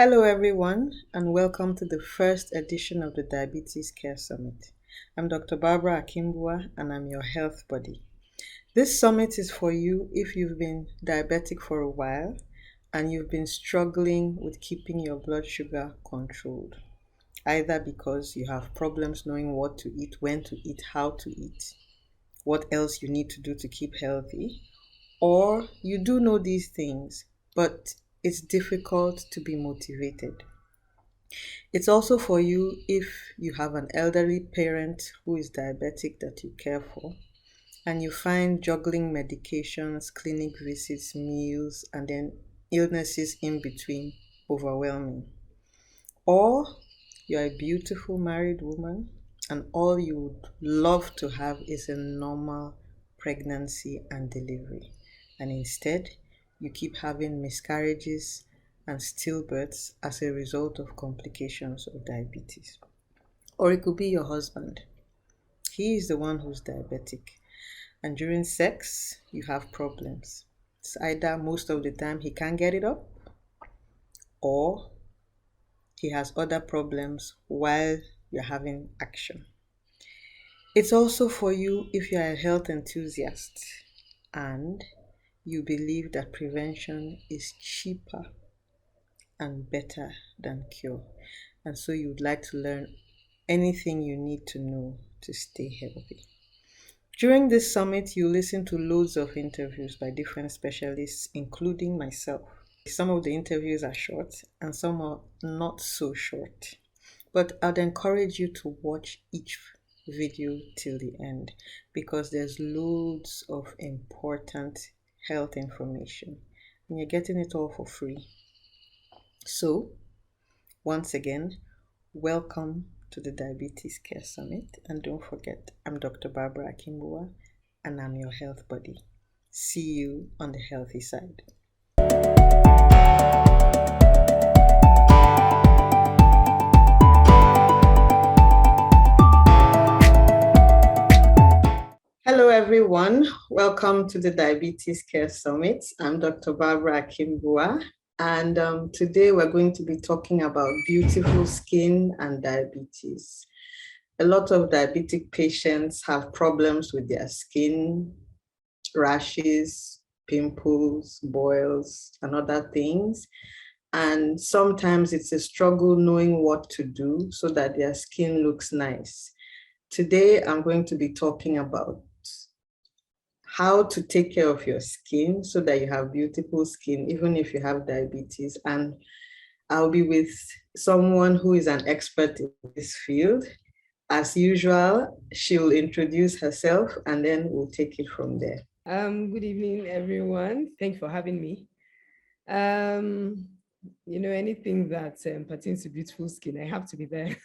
Hello, everyone, and welcome to the first edition of the Diabetes Care Summit. I'm Dr. Barbara Akimbua, and I'm your health buddy. This summit is for you if you've been diabetic for a while and you've been struggling with keeping your blood sugar controlled, either because you have problems knowing what to eat, when to eat, how to eat, what else you need to do to keep healthy, or you do know these things, but it's difficult to be motivated. It's also for you if you have an elderly parent who is diabetic that you care for, and you find juggling medications, clinic visits, meals, and then illnesses in between overwhelming. Or you're a beautiful married woman and all you would love to have is a normal pregnancy and delivery. And instead, you keep having miscarriages and stillbirths as a result of complications of diabetes. Or it could be your husband. He is the one who's diabetic. And during sex, you have problems. It's either most of the time he can't get it up, or he has other problems while you're having action. It's also for you if you're a health enthusiast and you believe that prevention is cheaper and better than cure. And so you'd like to learn anything you need to know to stay healthy. During this summit, you listen to loads of interviews by different specialists, including myself. Some of the interviews are short and some are not so short. But I'd encourage you to watch each video till the end because there's loads of important health information and you're getting it all for free. So, once again, welcome to the Diabetes Care Summit, and don't forget, I'm Dr. Barbara Akimbua and I'm your health buddy. See you on the healthy side. Hello, everyone. Welcome to the Diabetes Care Summit. I'm Dr. Barbara Akimbua, and today we're going to be talking about beautiful skin and diabetes. A lot of diabetic patients have problems with their skin, rashes, pimples, boils, and other things. And sometimes it's a struggle knowing what to do so that their skin looks nice. Today, I'm going to be talking about how to take care of your skin so that you have beautiful skin, even if you have diabetes. And I'll be with someone who is an expert in this field. As usual, she'll introduce herself and then we'll take it from there. Good evening, everyone. Thank you for having me. Anything that pertains to beautiful skin, I have to be there.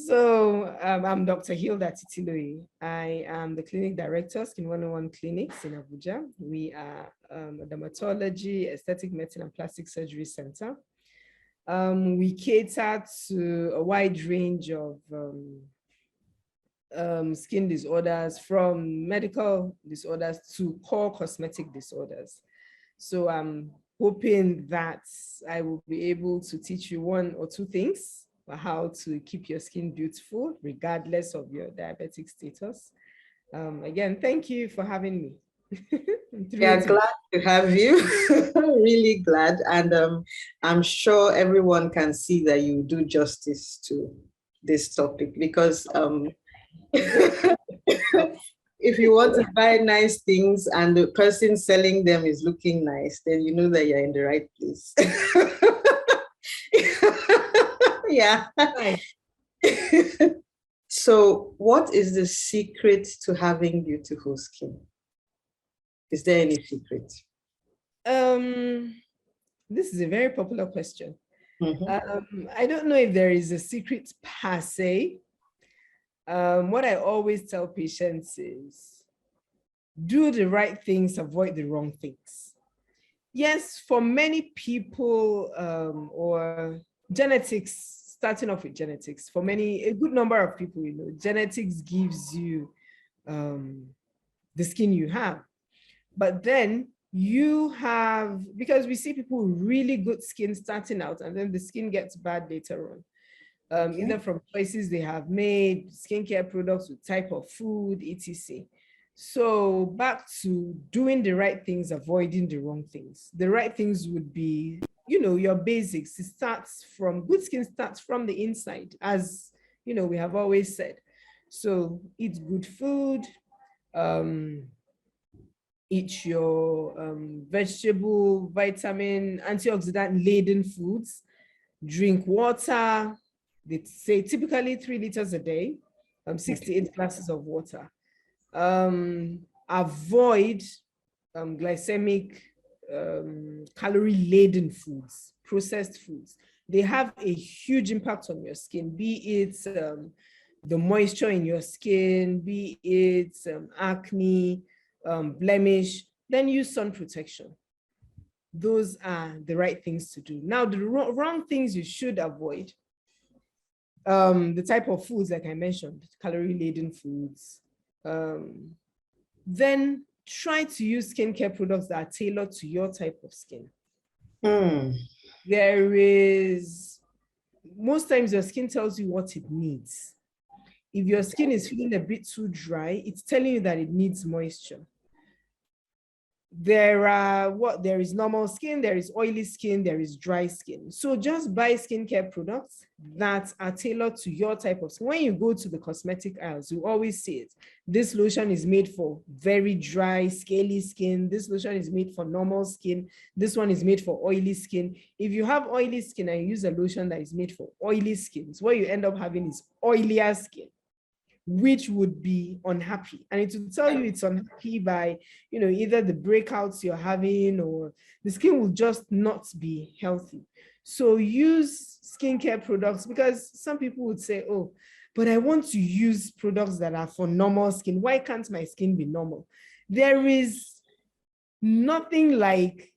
So I'm Dr. Hilda Titiloy. I am the clinic director, Skin 101 Clinics in Abuja. We are a dermatology, aesthetic medicine, and plastic surgery center. We cater to a wide range of skin disorders, from medical disorders to core cosmetic disorders. So I'm hoping that I will be able to teach you one or two things about how to keep your skin beautiful, regardless of your diabetic status. Again, thank you for having me. Yeah, glad to have you. Really glad. And I'm sure everyone can see that you do justice to this topic because if you want to buy nice things and the person selling them is looking nice, then you know that you're in the right place. Yeah. So, what is the secret to having beautiful skin? Is there any secret? This is a very popular question. I don't know if there is a secret per se. What I always tell patients is do the right things, avoid the wrong things. Yes, for many people, or genetics, starting off with genetics, for a good number of people, genetics gives you the skin you have. But then you have, because we see people with really good skin starting out and then the skin gets bad later on. Either from choices they have made, skincare products with type of food, etc. So back to doing the right things, avoiding the wrong things. The right things would be, your basics. It starts from, good skin starts from the inside, as we have always said. So eat good food, eat your vegetable, vitamin, antioxidant laden foods, drink water. They say typically 3 liters a day, 68 glasses of water. Avoid glycemic, calorie laden foods, processed foods. They have a huge impact on your skin, be it the moisture in your skin, be it acne, blemish. Then use sun protection. Those are the right things to do. Now, the wrong things you should avoid, the type of foods, like I mentioned, calorie-laden foods. Then try to use skincare products that are tailored to your type of skin. There is, most times your skin tells you what it needs. If your skin is feeling a bit too dry, it's telling you that it needs moisture. There is normal skin, there is oily skin, there is dry skin. So just buy skincare products that are tailored to your type of skin. When you go to the cosmetic aisles, you always see it. This lotion is made for very dry, scaly skin. This lotion is made for normal skin. This one is made for oily skin. If you have oily skin and you use a lotion that is made for oily skins, what you end up having is oilier skin, which would be unhappy. And it will tell you it's unhappy by, either the breakouts you're having, or the skin will just not be healthy. So use skincare products, because some people would say, oh, but I want to use products that are for normal skin. Why can't my skin be normal? There is nothing like,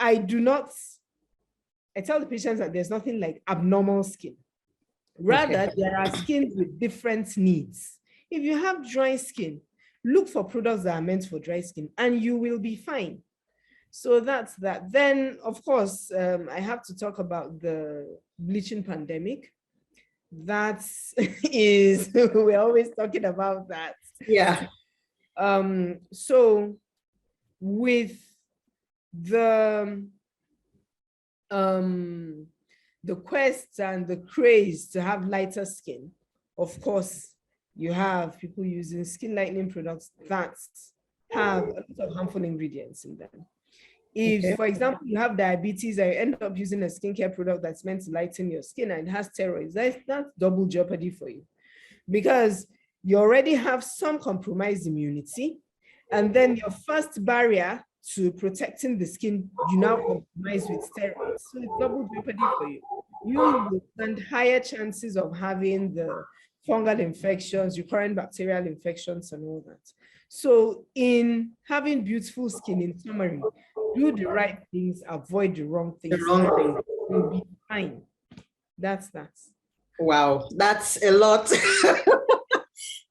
I tell the patients that there's nothing like abnormal skin. Rather, there are skins with different needs. If you have dry skin, look for products that are meant for dry skin and you will be fine. So that's that. Then, of course, I have to talk about the bleaching pandemic. That is, we're always talking about that. Yeah. So with the quest and the craze to have lighter skin, of course, you have people using skin lightening products that have a lot of harmful ingredients in them. If, for example, you have diabetes and you end up using a skincare product that's meant to lighten your skin and it has steroids, that's double jeopardy for you, because you already have some compromised immunity, and then your first barrier to protecting the skin, you now compromise with steroids. So it's double jeopardy for you. You will stand higher chances of having the fungal infections, recurrent bacterial infections, and all that. So in having beautiful skin, in summary, do the right things, avoid the wrong things. The wrong thing. You'll be fine. That's that. Wow, that's a lot.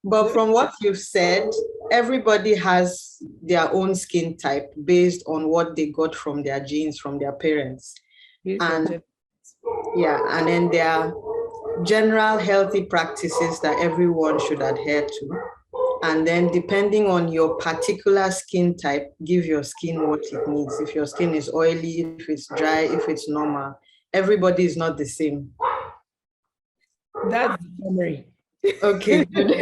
But from what you've said, everybody has their own skin type based on what they got from their genes, from their parents. And then there are general healthy practices that everyone should adhere to. And then depending on your particular skin type, give your skin what it needs. If your skin is oily, if it's dry, if it's normal, everybody is not the same. That's the summary. Okay, good.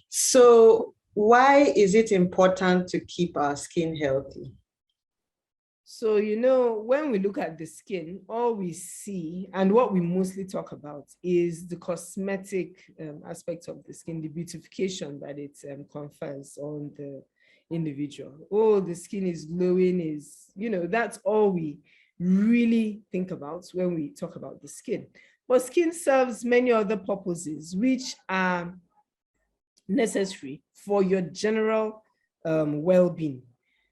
So why is it important to keep our skin healthy? So, when we look at the skin, all we see and what we mostly talk about is the cosmetic aspect of the skin, the beautification that it confers on the individual. Oh, the skin is glowing, that's all we really think about when we talk about the skin. But skin serves many other purposes, which are necessary for your general well-being.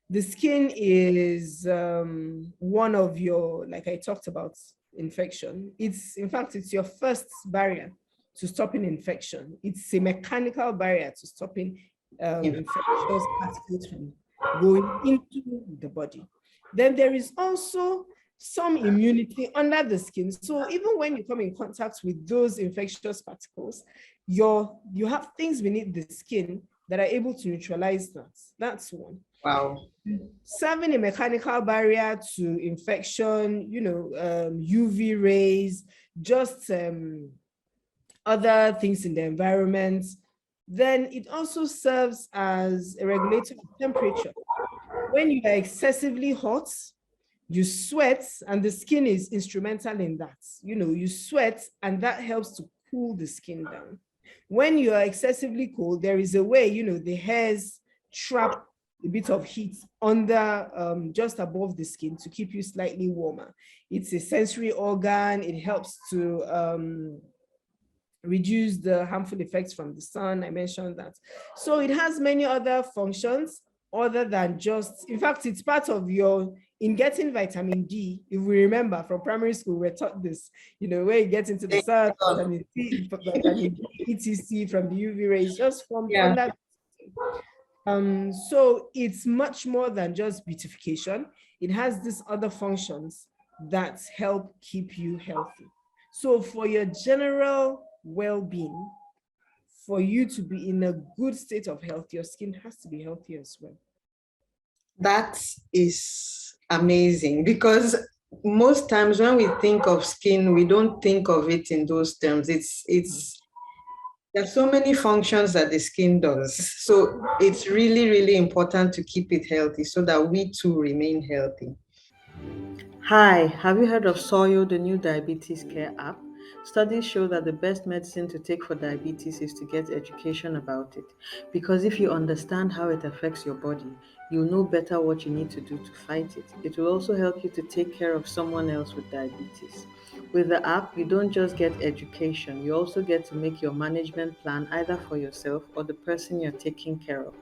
The skin is one of your, like I talked about, infection. In fact, it's your first barrier to stopping infection. It's a mechanical barrier to stopping infectious particles from going into the body. Then there is also some immunity under the skin. So even when you come in contact with those infectious particles, you have things beneath the skin that are able to neutralize that. That's one. Wow. Serving a mechanical barrier to infection, UV rays, just other things in the environment. Then it also serves as a regulator of temperature. When you are excessively hot, you sweat, and the skin is instrumental in that. You sweat, and that helps to cool the skin down. When you are excessively cold, there is a way, the hairs trap a bit of heat under, just above the skin to keep you slightly warmer. It's a sensory organ. It helps to reduce the harmful effects from the sun. I mentioned that. So it has many other functions other than just, in fact, it's part of in getting vitamin D. If we remember from primary school, we're taught this, where you get into the sun, vitamin C, vitamin D, etc. from the UV rays, just from under. So it's much more than just beautification. It has these other functions that help keep you healthy. So for your general well-being, for you to be in a good state of health, your skin has to be healthy as well. That is amazing, because most times when we think of skin, we don't think of it in those terms. There's so many functions that the skin does. So it's really, really important to keep it healthy so that we too remain healthy. Hi, have you heard of Soyo, the new diabetes care app? Studies show that the best medicine to take for diabetes is to get education about it. Because if you understand how it affects your body, you'll know better what you need to do to fight it. It will also help you to take care of someone else with diabetes. With the app, you don't just get education, you also get to make your management plan either for yourself or the person you're taking care of.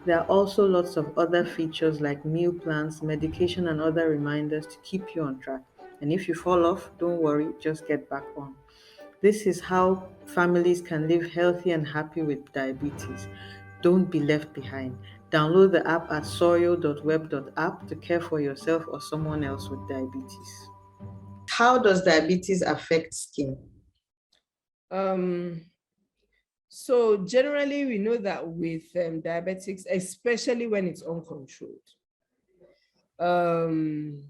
There are also lots of other features like meal plans, medication, and other reminders to keep you on track. And if you fall off, don't worry, just get back on. This is how families can live healthy and happy with diabetes. Don't be left behind. Download the app at soyo.web.app to care for yourself or someone else with diabetes. How does diabetes affect skin? So generally, we know that with diabetics, especially when it's uncontrolled,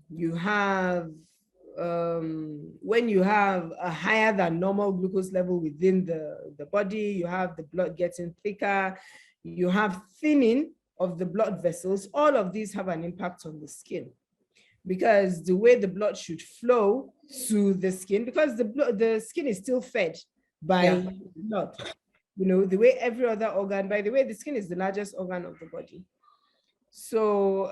you have when you have a higher than normal glucose level within the body, you have the blood getting thicker, you have thinning of the blood vessels. All of these have an impact on the skin, because the way the blood should flow to the skin, because the skin is still fed by blood, the way every other organ, by the way, the skin is the largest organ of the body. So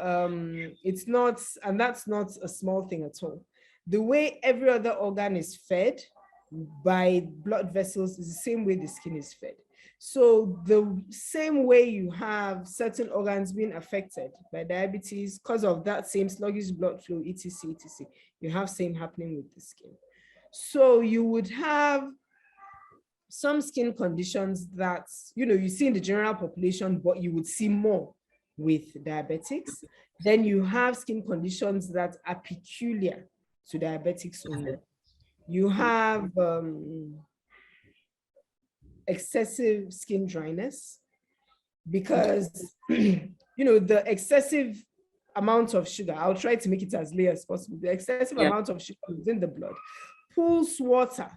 it's not, and that's not a small thing at all. The way every other organ is fed by blood vessels is the same way the skin is fed. So the same way you have certain organs being affected by diabetes because of that same sluggish blood flow, etc., etc., you have same happening with the skin. So you would have some skin conditions that, you see in the general population, but you would see more with diabetics. Then you have skin conditions that are peculiar to diabetics only. You have excessive skin dryness, because the excessive amount of sugar, I'll try to make it as low as possible, the excessive amount of sugar within the blood pulls water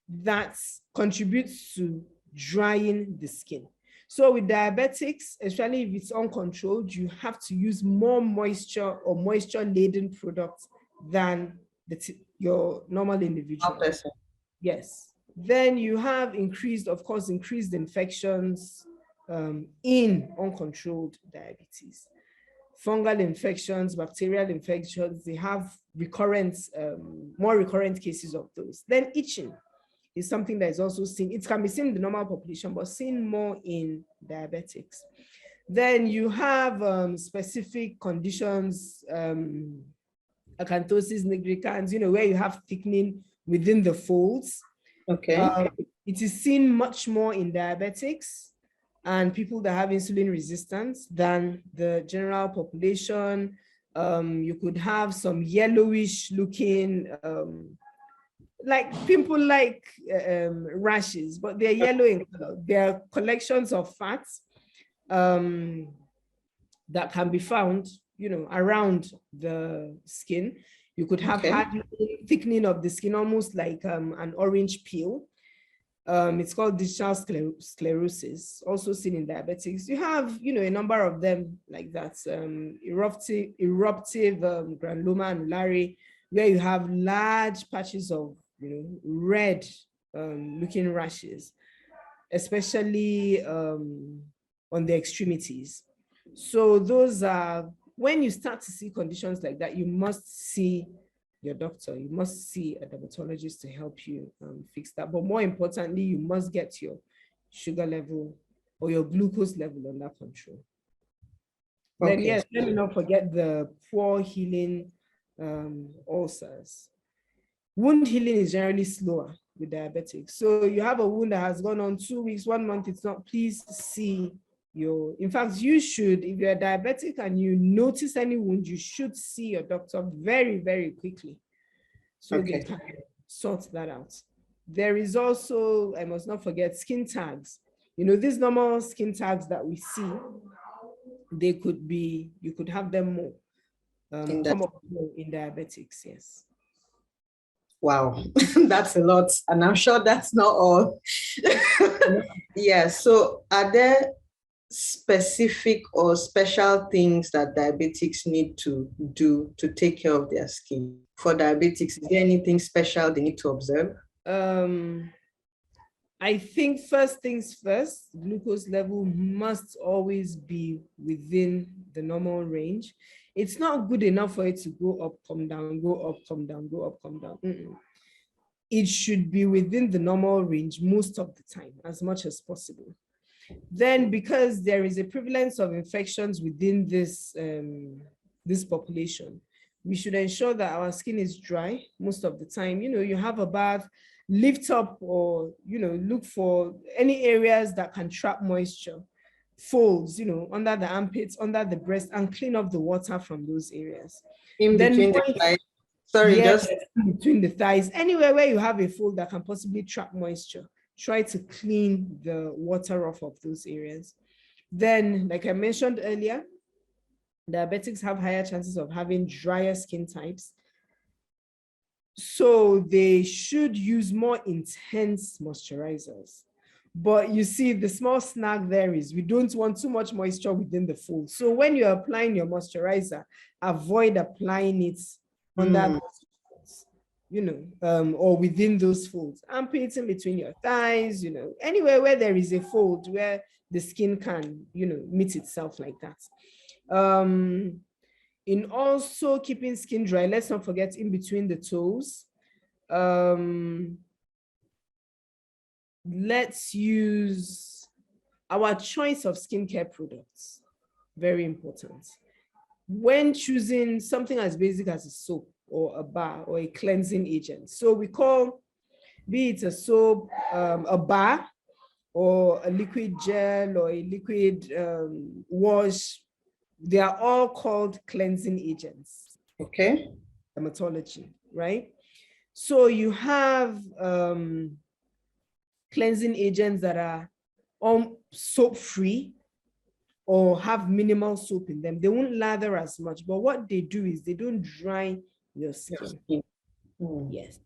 that contributes to drying the skin. So with diabetics, especially if it's uncontrolled, you have to use more moisture or moisture-laden products than your normal individual. Yes. Then you have increased infections in uncontrolled diabetes. Fungal infections, bacterial infections, they have more recurrent cases of those. Then itching is something that is also seen. It can be seen in the normal population, but seen more in diabetics. Then you have specific conditions, acanthosis nigricans, where you have thickening within the folds. Okay. It is seen much more in diabetics. and people that have insulin resistance than the general population. You could have some yellowish looking, like pimple-like rashes, but they're yellow in color. They're collections of fats that can be found, around the skin. You could have hardening, thickening of the skin, almost like an orange peel. It's called digital sclerosis, also seen in diabetics. You have, a number of them like that. Eruptive granuloma annulare, where you have large patches of, red looking rashes, especially on the extremities. So those are, when you start to see conditions like that, you must see your doctor. You must see a dermatologist to help you fix that. But more importantly, you must get your sugar level or your glucose level under control. Okay. Then yes, let me not forget the poor healing ulcers. Wound healing is generally slower with diabetics. So you have a wound that has gone on 2 weeks, 1 month, it's not, please see in fact, you should, if you're diabetic and you notice any wound, you should see your doctor very, very quickly so they can sort that out. There is also, I must not forget, skin tags. These normal skin tags that we see, they could be, you could have them more, come up more in diabetics, yes. Wow, that's a lot. And I'm sure that's not all. Yeah, so are there specific or special things that diabetics need to do to take care of their skin? For diabetics, is there anything special they need to observe? I think first things first, glucose level must always be within the normal range. It's not good enough for it to go up, come down, go up, come down, go up, come down. It should be within the normal range most of the time, as much as possible. Then, because there is a prevalence of infections within this, this population, we should ensure that our skin is dry most of the time. You have a bath, lift up or, look for any areas that can trap moisture, folds, under the armpits, under the breast, and clean up the water from those areas. In between the thighs. Sorry, yes, just between the thighs, anywhere where you have a fold that can possibly trap moisture, try to clean the water off of those areas. Then, like I mentioned earlier, diabetics have higher chances of having drier skin types. So they should use more intense moisturizers. But you see, the small snag there is we don't want too much moisture within the fold. So when you're applying your moisturizer, avoid applying it under or within those folds. Armpits in between your thighs, anywhere where there is a fold where the skin can, meet itself like that. In also keeping skin dry, let's not forget in between the toes. Let's use our choice of skincare products. Very important. When choosing something as basic as a soap or a bar or a cleansing agent. So we call, be it a soap, a bar, or a liquid gel or a liquid wash, they are all called cleansing agents. Okay. Dermatology, right? So you have cleansing agents that are soap-free or have minimal soap in them. They won't lather as much, but what they do is they don't dry your skin. Yes.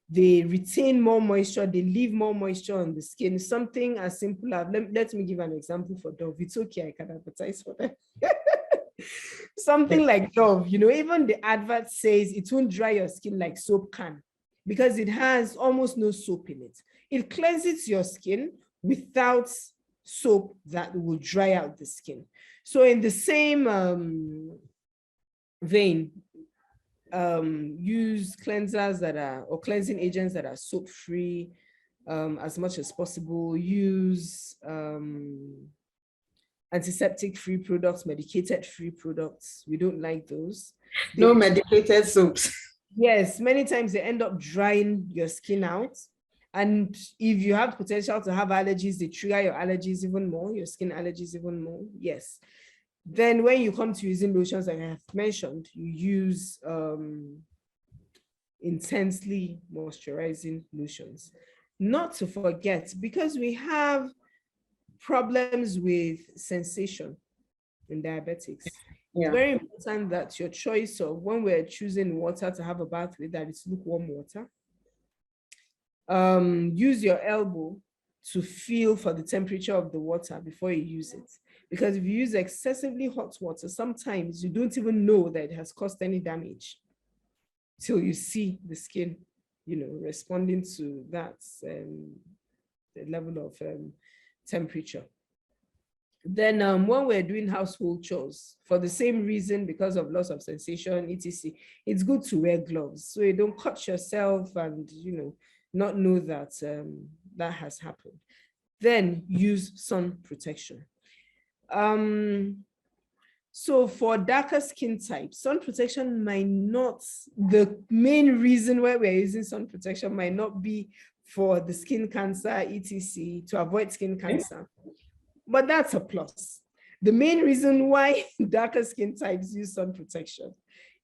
They retain more moisture, they leave more moisture on the skin. Something as simple as, let me give an example for Dove. It's okay, I can advertise for them. Something like Dove, even the advert says it won't dry your skin like soap can, because it has almost no soap in it. It cleanses your skin without soap that will dry out the skin. So in the same vein, use cleansers that are, or cleansing agents that are soap-free as much as possible. Use antiseptic-free products, medicated-free products. We don't like those. No medicated soaps. Yes, many times they end up drying your skin out. And if you have potential to have allergies, they trigger your allergies even more, your skin allergies even more. Yes. Then when you come to using lotions, like I have mentioned, you use intensely moisturizing lotions. Not to forget, because we have problems with sensation in diabetics. It's very important that your choice of when we're choosing water to have a bath with, that it's lukewarm water. Use your elbow to feel for the temperature of the water before you use it. Because if you use excessively hot water, sometimes you don't even know that it has caused any damage till you see the skin, responding to that the level of temperature. Then when we're doing household chores, for the same reason, because of loss of sensation, etc., it's good to wear gloves so you don't cut yourself and, not know that that has happened. Then use sun protection. So for darker skin types, sun protection might not, the main reason why we're using sun protection might not be for the skin cancer, etc., to avoid skin cancer. But that's a plus. The main reason why darker skin types use sun protection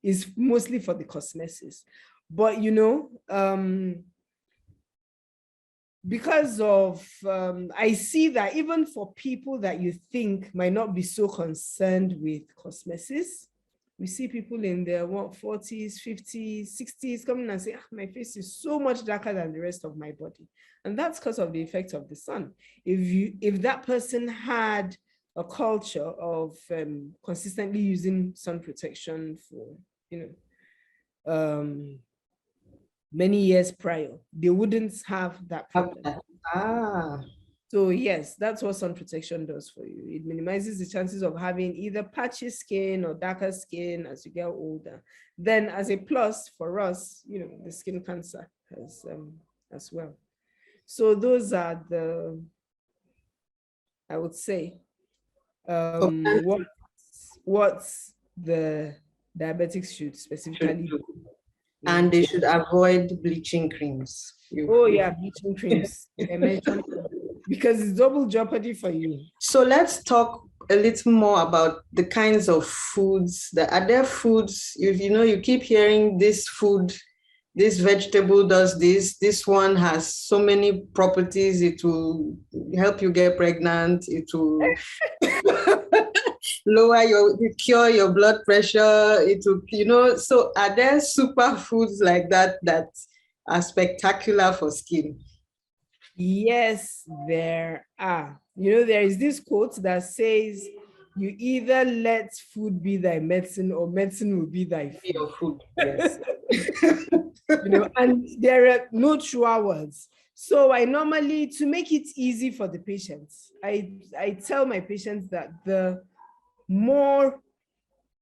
is mostly for the cosmetics. But, because of, I see that even for people that you think might not be so concerned with cosmetics, we see people in their 40s, 50s, 60s coming and say, my face is so much darker than the rest of my body. And that's because of the effect of the sun. If that person had a culture of consistently using sun protection for, many years prior, they wouldn't have that problem. So yes, that's what sun protection does for you. It minimizes the chances of having either patchy skin or darker skin as you get older. Then as a plus for us, the skin cancer has as well. So those are the, I would say, what the diabetics should specifically do. And they should avoid bleaching creams. Oh yeah, bleaching creams. I mentioned because it's double jeopardy for you. So let's talk a little more about the kinds of foods. Are there foods, you keep hearing this food, this vegetable does this one has so many properties, it will help you get pregnant, it will cure your blood pressure, it will, so are there superfoods like that are spectacular for skin? Yes, there are. There is this quote that says, you either let food be thy medicine or medicine will be thy food. Your food, yes. And there are no truer words. So I normally, to make it easy for the patients, I tell my patients that the more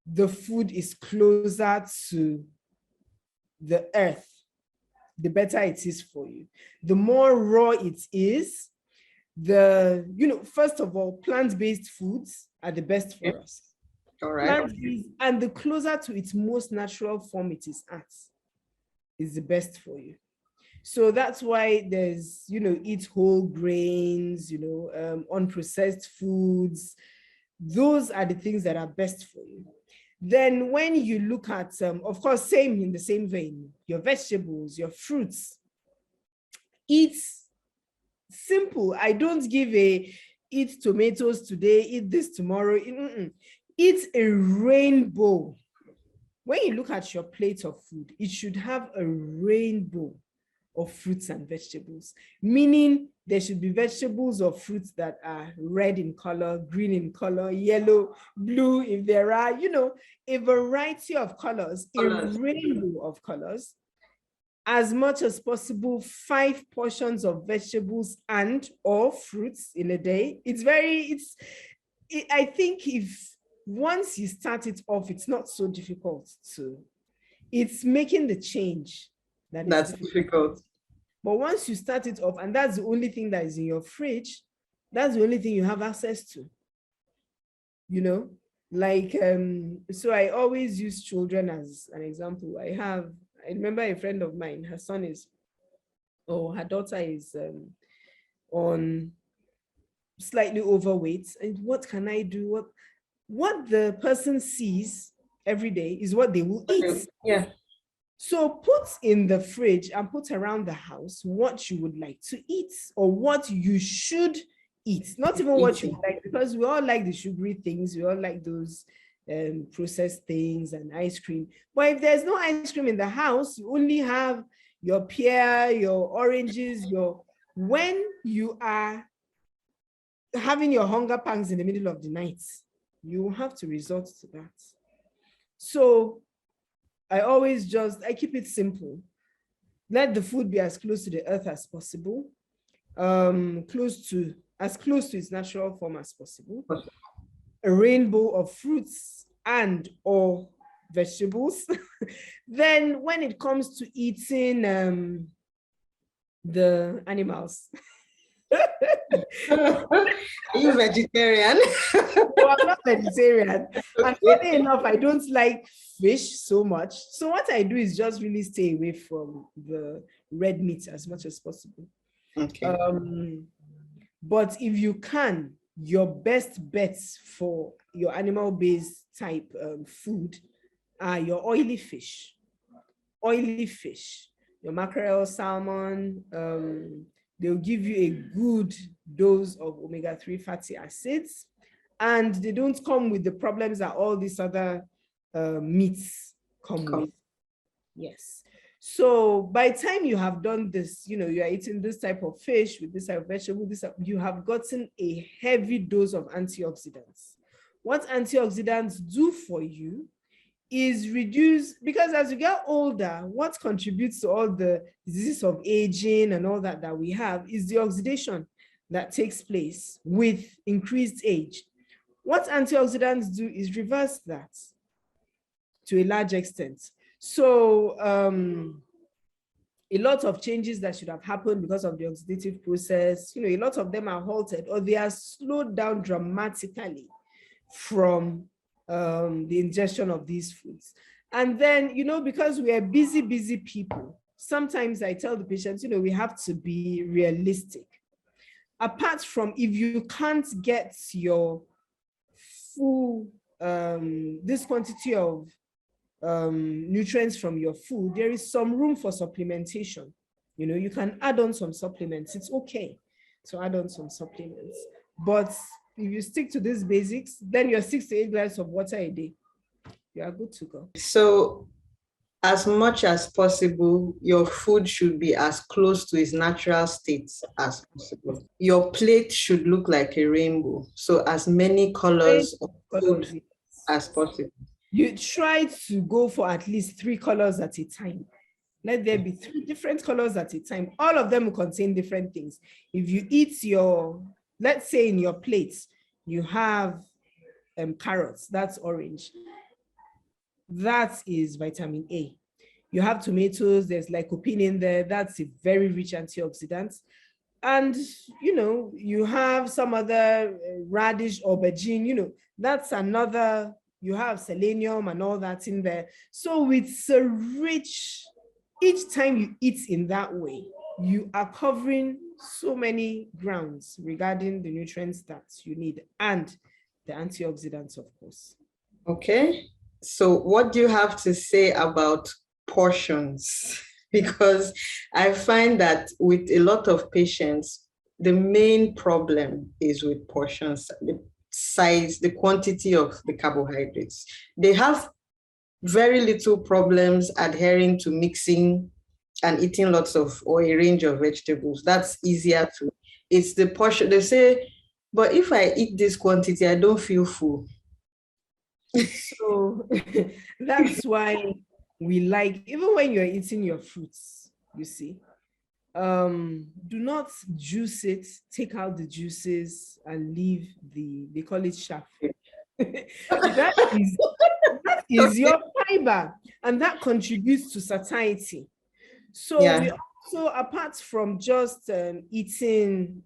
the food is closer to the earth, the better it is for you. The more raw it is, first of all, plant-based foods are the best for us. All right. And the closer to its most natural form it is at, is the best for you. So that's why there's, eat whole grains, unprocessed foods. Those are the things that are best for you. Then when you look at, of course, in the same vein, your vegetables, your fruits, eat simple. I don't give eat tomatoes today, eat this tomorrow. Eat a rainbow. When you look at your plate of food, it should have a rainbow of fruits and vegetables, meaning there should be vegetables or fruits that are red in color, green in color, yellow, blue, if there are, a variety of colors, a rainbow of colors. As much as possible, 5 portions of vegetables and or fruits in a day. I think if once you start it off, it's not so difficult it's making the change that's difficult. But once you start it off, and that's the only thing that is in your fridge, that's the only thing you have access to, so I always use children as an example. I remember a friend of mine, her son is or her daughter is on slightly overweight, and what can I do? What the person sees every day is what they will eat. Yeah. So put in the fridge and put around the house what you would like to eat or what you should eat. Not even what you would like, because we all like the sugary things. We all like those processed things and ice cream. But if there's no ice cream in the house, you only have your pear, your oranges, when you are having your hunger pangs in the middle of the night, you have to resort to that. So I keep it simple. Let the food be as close to the earth as possible, as close to its natural form as possible. A rainbow of fruits and or vegetables. Then when it comes to eating the animals. Are you vegetarian? No, I'm not vegetarian. And funny enough, I don't like fish so much. So what I do is just really stay away from the red meat as much as possible. Okay. But if you can, your best bets for your animal-based type food are your oily fish. Oily fish, your mackerel, salmon, they'll give you a good dose of omega-3 fatty acids, and they don't come with the problems that all these other meats come with. Yes. So by the time you have done this, you are eating this type of fish with this type of vegetable, you have gotten a heavy dose of antioxidants. What antioxidants do for you is reduce, because as you get older, what contributes to all the diseases of aging and all that we have is the oxidation that takes place with increased age. What antioxidants do is reverse that to a large extent. So a lot of changes that should have happened because of the oxidative process, a lot of them are halted or they are slowed down dramatically from the ingestion of these foods. And then, because we are busy people, sometimes I tell the patients, we have to be realistic. Apart from if you can't get your full, this quantity of nutrients from your food, there is some room for supplementation. You can add on some supplements. It's okay to add on some supplements. But if you stick to these basics, then your 6 to 8 glasses of water a day, you are good to go. So as much as possible, your food should be as close to its natural state as possible. Your plate should look like a rainbow. So as many colors of food as possible. You try to go for at least 3 colors at a time. Let there be 3 different colors at a time. All of them will contain different things. If you eat let's say in your plates, you have carrots, that's orange. That is vitamin A. You have tomatoes, there's lycopene in there, that's a very rich antioxidant. And, you have some other radish, aubergine, that's another, you have selenium and all that in there. So it's a rich, each time you eat in that way, you are covering so many grounds regarding the nutrients that you need and the antioxidants, of course. Okay. So what do you have to say about portions? Because I find that with a lot of patients, the main problem is with portions, the size, the quantity of the carbohydrates. They have very little problems adhering to mixing and eating lots of or a range of vegetables. That's easier to. It's the portion. They say, but if I eat this quantity, I don't feel full. So that's why we like, even when you're eating your fruits, you see, do not juice it, take out the juices and leave they call it chaff. that is your fiber, and that contributes to satiety. So yeah. We also, apart from just eating,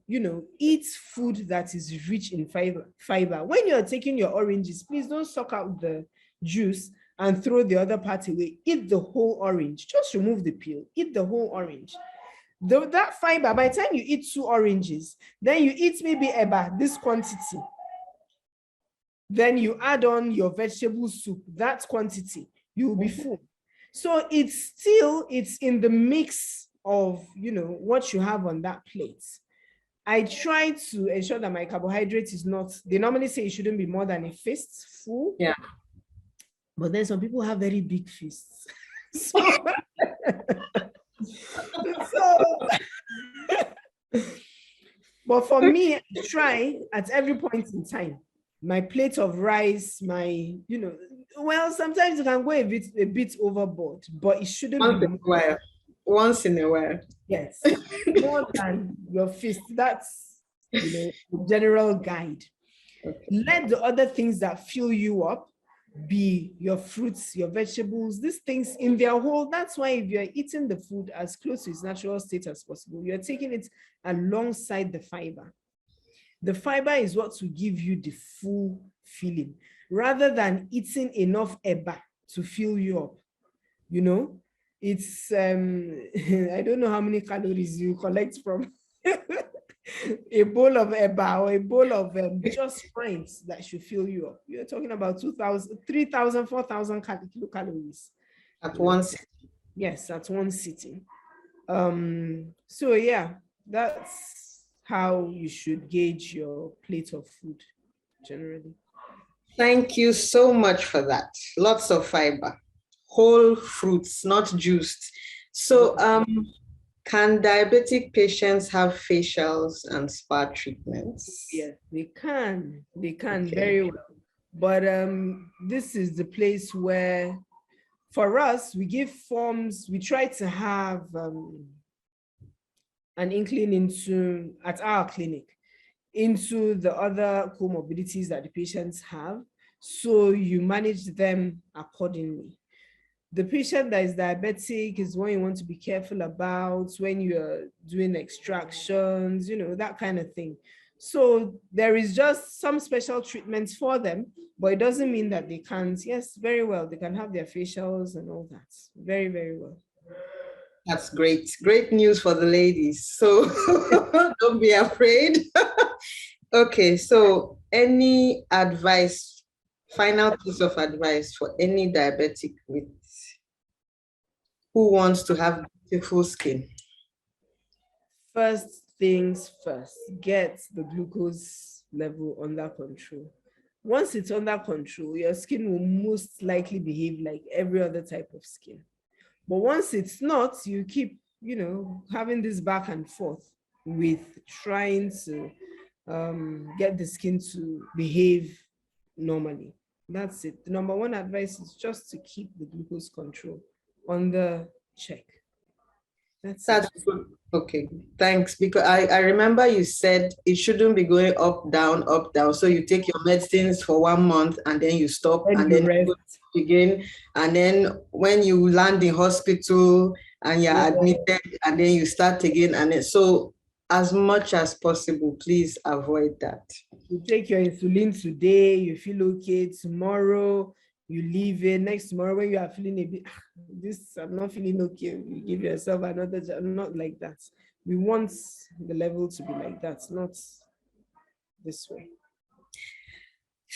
eat food that is rich in fiber. When you're taking your oranges, please don't suck out the juice and throw the other part away. Eat the whole orange. Just remove the peel. Eat the whole orange. That fiber, by the time you eat 2 oranges, then you eat maybe about this quantity. Then you add on your vegetable soup, that quantity, you will be full. So it's in the mix of, what you have on that plate. I try to ensure that my carbohydrate is not, they normally say it shouldn't be more than a fist full. Yeah. But then some people have very big fists. So, but for me, I try at every point in time, my plate of rice, well, sometimes you can go a bit overboard, but it shouldn't be once in a while. Yes, more than your fist. That's, general guide. Okay. Let the other things that fill you up be your fruits, your vegetables, these things in their whole. That's why if you're eating the food as close to its natural state as possible, you're taking it alongside the fiber. The fiber is what will give you the full feeling, rather than eating enough eba to fill you up. It's I don't know how many calories you collect from a bowl of eba or a bowl of just fries that should fill you up. You're talking about 2,000, 3,000, 4,000 kilocalories at one sitting. Yes, at one sitting. So yeah, that's how you should gauge your plate of food generally. Thank you so much for that. Lots of fiber, whole fruits, not juiced. So can diabetic patients have facials and spa treatments? Yes, they can. They can, okay, very well. But this is the place where, for us, we give forms. We try to have an inkling into, at our clinic, into the other comorbidities that the patients have, so you manage them accordingly. The patient that is diabetic is one you want to be careful about when you're doing extractions, that kind of thing. So there is just some special treatments for them, but it doesn't mean that they can't. Yes, very well. They can have their facials and all that. Very, very well. That's great. Great news for the ladies. So don't be afraid. Okay, so any advice, final piece of advice for any diabetic who wants to have beautiful skin? First things first, get the glucose level under control. Once it's under control, your skin will most likely behave like every other type of skin. But once it's not, you keep, having this back and forth with trying to get the skin to behave normally. That's it. The number one advice is just to keep the glucose control under check. That's good. Okay, thanks. Because I remember you said it shouldn't be going up, down. So you take your medicines for 1 month and then you stop and then you begin. And then when you land in hospital and you're admitted and then you start again. And so as much as possible, please avoid that. You take your insulin today, you feel okay. Tomorrow, you leave it. Next tomorrow, when you are feeling a bit, I'm not feeling okay, you give yourself another job. Not like that. We want the level to be like that, not this way.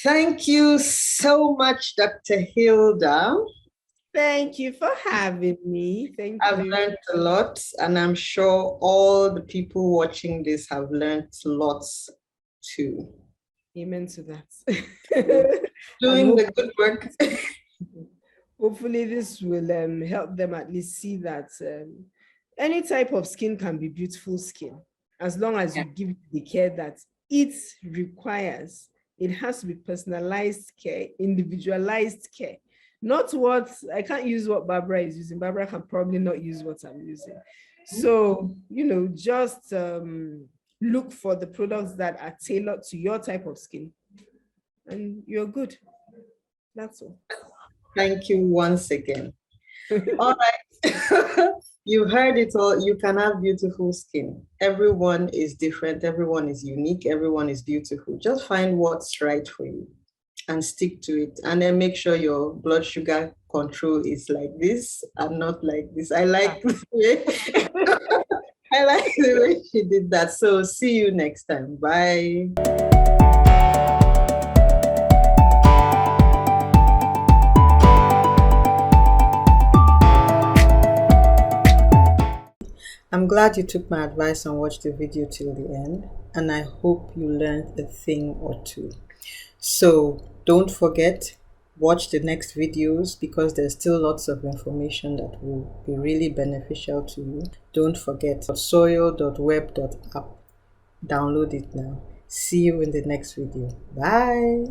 Thank you so much, Dr. Hilda. Thank you for having me. I've learned a lot, and I'm sure all the people watching this have learned lots too. Amen to that. Doing the good work. Hopefully this will help them at least see that any type of skin can be beautiful skin, as long as you give the care that it requires. It has to be personalized care, individualized care. Not what, I can't use what Barbara is using. Barbara can probably not use what I'm using. So, just look for the products that are tailored to your type of skin and you're good. That's all. Thank you once again. All right. You heard it all. You can have beautiful skin. Everyone is different. Everyone is unique. Everyone is beautiful. Just find what's right for you and stick to it. And then make sure your blood sugar control is like this and not like this. I like this way. I like the way she did that. So see you next time. Bye. I'm glad you took my advice and watched the video till the end, and I hope you learned a thing or two. So don't forget, watch the next videos because there's still lots of information that will be really beneficial to you. Don't forget soil.web.app. Download it now. See you in the next video. Bye.